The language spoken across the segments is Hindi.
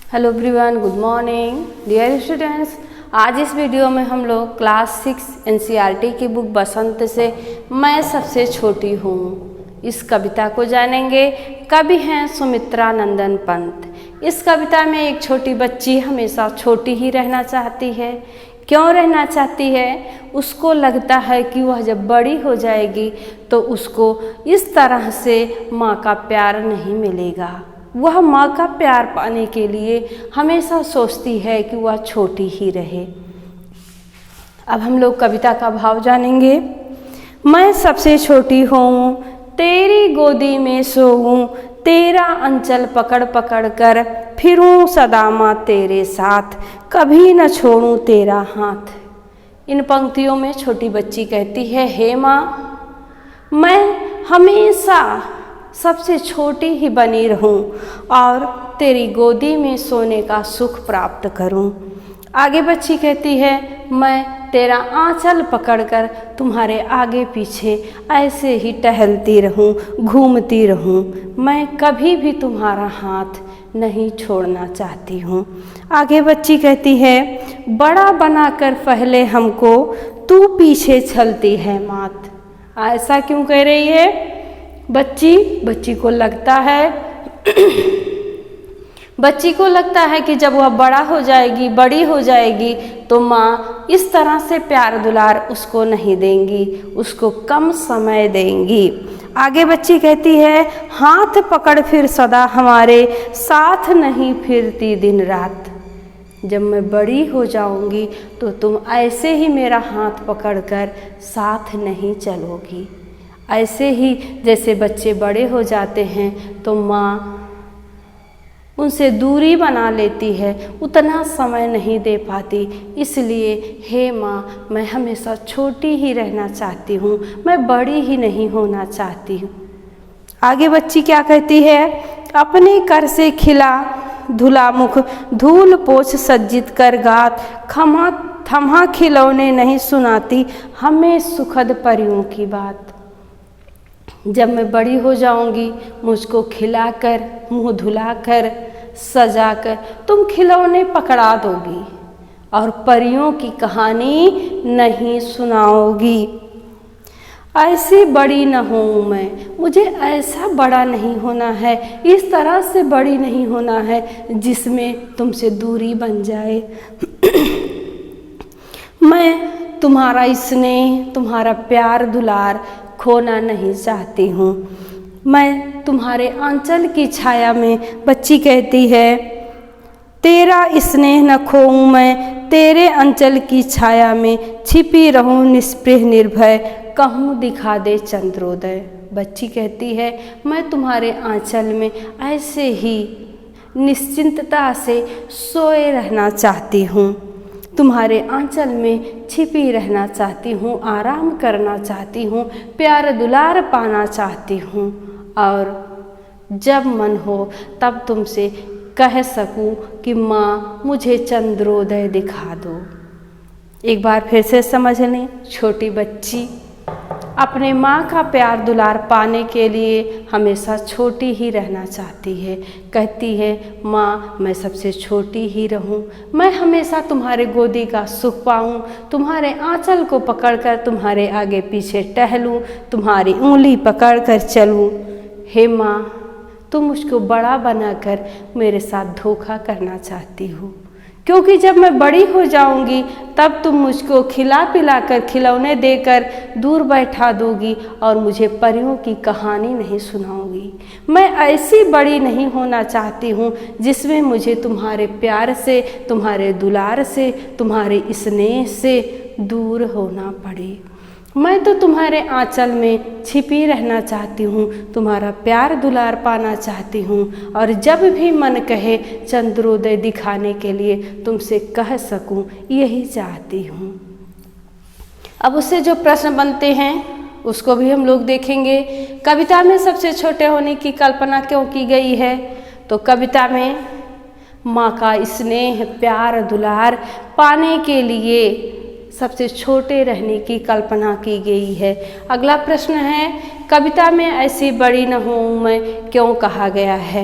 Hello everyone, good morning dear students. आज इस वीडियो में हम लोग क्लास 6 एनसीईआरटी की बुक बसंत से मैं सबसे छोटी हूँ इस कविता को जानेंगे। कवि हैं सुमित्रा नंदन पंत। इस कविता में एक छोटी बच्ची हमेशा छोटी ही रहना चाहती है। क्यों रहना चाहती है? उसको लगता है कि वह जब बड़ी हो जाएगी तो उसको इस तरह से माँ का प्यार नहीं मिलेगा। वह माँ का प्यार पाने के लिए हमेशा सोचती है कि वह छोटी ही रहे। अब हम लोग कविता का भाव जानेंगे। मैं सबसे छोटी हूँ, तेरी गोदी में सोऊं, तेरा अंचल पकड़ पकड़ कर फिरूं सदा माँ तेरे साथ, कभी न छोड़ूं तेरा हाथ। इन पंक्तियों में छोटी बच्ची कहती है, हे माँ, मैं हमेशा सबसे छोटी ही बनी रहूं और तेरी गोदी में सोने का सुख प्राप्त करूं। आगे बच्ची कहती है, मैं तेरा आंचल पकड़कर तुम्हारे आगे पीछे ऐसे ही टहलती रहूं, घूमती रहूं। मैं कभी भी तुम्हारा हाथ नहीं छोड़ना चाहती हूँ। आगे बच्ची कहती है, बड़ा बनाकर पहले हमको तू पीछे चलती है मात। ऐसा क्यों कह रही है बच्ची को लगता है कि जब वह बड़ी हो जाएगी तो माँ इस तरह से प्यार दुलार उसको नहीं देंगी, उसको कम समय देंगी। आगे बच्ची कहती है, हाथ पकड़ फिर सदा हमारे साथ नहीं फिरती दिन रात। जब मैं बड़ी हो जाऊंगी तो तुम ऐसे ही मेरा हाथ पकड़कर साथ नहीं चलोगी। ऐसे ही जैसे बच्चे बड़े हो जाते हैं तो माँ उनसे दूरी बना लेती है, उतना समय नहीं दे पाती। इसलिए हे माँ, मैं हमेशा छोटी ही रहना चाहती हूँ, मैं बड़ी ही नहीं होना चाहती हूँ। आगे बच्ची क्या कहती है, अपने कर से खिला धुला मुख, धूल पोछ सज्जित कर गात, थमा खिलौने नहीं सुनाती हमें सुखद परियों की बात। जब मैं बड़ी हो जाऊंगी, मुझको खिलाकर, मुँह धुलाकर, सजाकर तुम खिलौने पकड़ा दोगी और परियों की कहानी नहीं सुनाओगी। ऐसी बड़ी न हूँ मैं, मुझे ऐसा बड़ा नहीं होना है, इस तरह से बड़ी नहीं होना है जिसमें तुमसे दूरी बन जाए। मैं तुम्हारा स्नेह, तुम्हारा प्यार दुलार खोना नहीं चाहती हूँ। मैं तुम्हारे आंचल की छाया में, बच्ची कहती है, तेरा स्नेह न खोऊं मैं, तेरे अंचल की छाया में छिपी रहूं निस्पृह निर्भय, कहूँ दिखा दे चंद्रोदय। बच्ची कहती है, मैं तुम्हारे आंचल में ऐसे ही निश्चिंतता से सोए रहना चाहती हूँ, तुम्हारे आंचल में छिपी रहना चाहती हूँ, आराम करना चाहती हूँ, प्यार दुलार पाना चाहती हूँ और जब मन हो तब तुमसे कह सकूँ कि माँ मुझे चंद्रोदय दिखा दो। एक बार फिर से समझ लें, छोटी बच्ची अपने माँ का प्यार दुलार पाने के लिए हमेशा छोटी ही रहना चाहती है। कहती है, माँ मैं सबसे छोटी ही रहूँ, मैं हमेशा तुम्हारे गोदी का सुख पाऊँ, तुम्हारे आंचल को पकड़कर तुम्हारे आगे पीछे टहलूँ, तुम्हारी उंगली पकड़कर चलूँ। हे माँ, तुम मुझको बड़ा बनाकर मेरे साथ धोखा करना चाहती हो, क्योंकि जब मैं बड़ी हो जाऊंगी तब तुम मुझको खिला पिला कर, खिलौने देकर दूर बैठा दोगी और मुझे परियों की कहानी नहीं सुनाओगी। मैं ऐसी बड़ी नहीं होना चाहती हूँ जिसमें मुझे तुम्हारे प्यार से, तुम्हारे दुलार से, तुम्हारे स्नेह से दूर होना पड़े। मैं तो तुम्हारे आंचल में छिपी रहना चाहती हूँ, तुम्हारा प्यार दुलार पाना चाहती हूँ और जब भी मन कहे चंद्रोदय दिखाने के लिए तुमसे कह सकूँ, यही चाहती हूँ। अब उससे जो प्रश्न बनते हैं उसको भी हम लोग देखेंगे। कविता में सबसे छोटे होने की कल्पना क्यों की गई है? तो कविता में माँ का स्नेह, प्यार दुलार पाने के लिए सबसे छोटे रहने की कल्पना की गई है। अगला प्रश्न है, कविता में ऐसी बड़ी न हूँ मैं क्यों कहा गया है?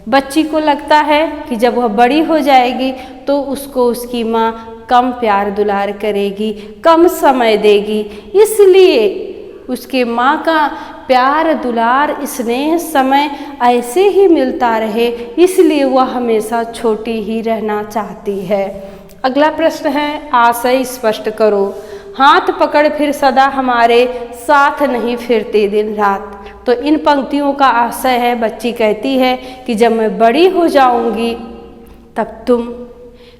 बच्ची को लगता है कि जब वह बड़ी हो जाएगी तो उसको उसकी माँ कम प्यार दुलार करेगी, कम समय देगी, इसलिए उसके माँ का प्यार दुलार स्नेह समय ऐसे ही मिलता रहे, इसलिए वह हमेशा छोटी ही रहना चाहती है। अगला प्रश्न है, आशय स्पष्ट करो। हाथ पकड़ फिर सदा हमारे साथ नहीं फिरते दिन रात। तो इन पंक्तियों का आशय है, बच्ची कहती है कि जब मैं बड़ी हो जाऊंगी तब तुम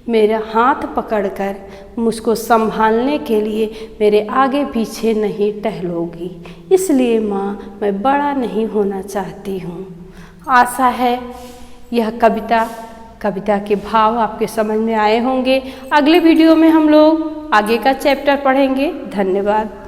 मेरा हाथ पकड़कर मुझको संभालने के लिए मेरे आगे पीछे नहीं टहलोगी, इसलिए माँ मैं बड़ा नहीं होना चाहती हूँ। आशा है यह कविता के भाव आपके समझ में आए होंगे। अगले वीडियो में हम लोग आगे का चैप्टर पढ़ेंगे। धन्यवाद।